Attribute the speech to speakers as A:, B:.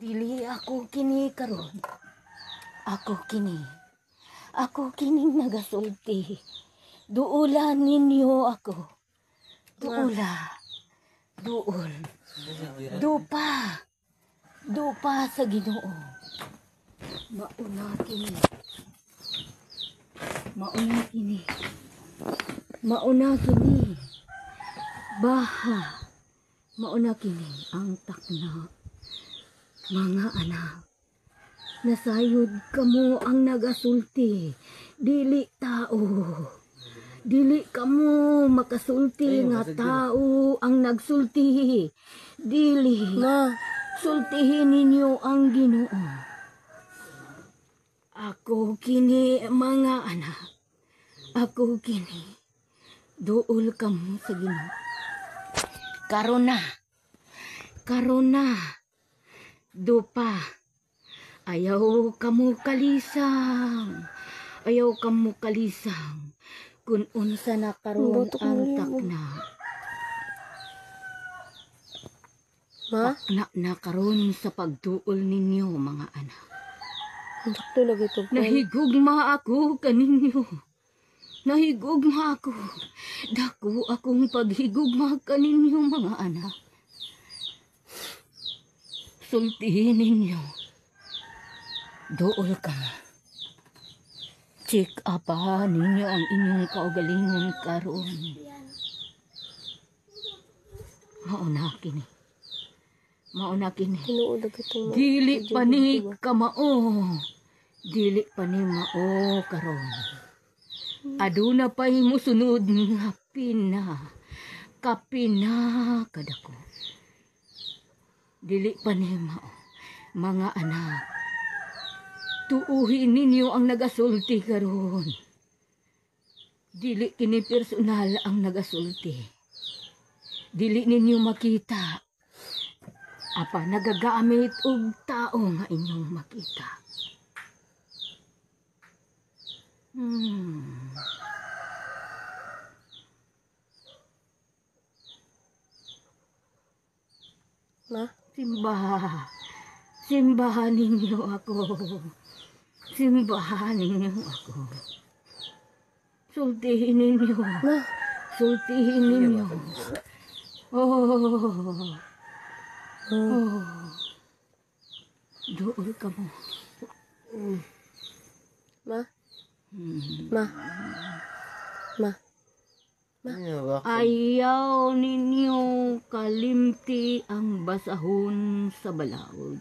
A: Dili ako kini karon. Ako kini. Ako kining nagasulti. Duulan ninyo ako. Duula. Duol. Dupa. Dupa sa Ginoo. Mauna kini. Mauna kini. Mauna kini. Baha. Mauna kini ang takna. Mga anak, nasayod kamo ang nagasulti, dili tao. Dili kamo makasulti nga tao ang nagsulti. Dili.
B: Ma,
A: Sultihin ninyo ang Ginoo. Ako kini mga anak. Ako kini. Duol kamo sa Ginoo. Karona. Karona. Dupa, ayaw kamu kalisang. Ayaw kamu kalisang. Kung unsa na karon ang takna.
B: ma,
A: Takna na karon sa pagduol ninyo mga anak.
B: sakto lagi ito.
A: Nahigugma ako kaninyo. Nahigugma ako. Dako akong paghigugma kaninyo mga anak. Sultihin ninyo. Dool ka. Check upahan ninyo ang inyong kaugalingon karon. Mauna kini. Mauna kini.
B: Tinuod lagi ito.
A: Dili pa ni kamao. Dili pa ni mao karon. Aduna pa'y musunod nga pina. Kapina kadako. Dili pa ni mao. Mga anak. Tuuhin ninyo ang nagasulti karon. Dili kini personal ang nagasulti. Dili ninyo makita. Apa nagagamit og tao nga inyong makita.
B: Ma,
A: Simbahan ninyo ako. Simbahan ninyo ako. Sultihin ninyo.
B: ma,
A: Sultihin ninyo. Oh. Dool ka mo.
B: ma, ma, ma,
A: Ayaw ninyo kalimti ang basahon sa balawod.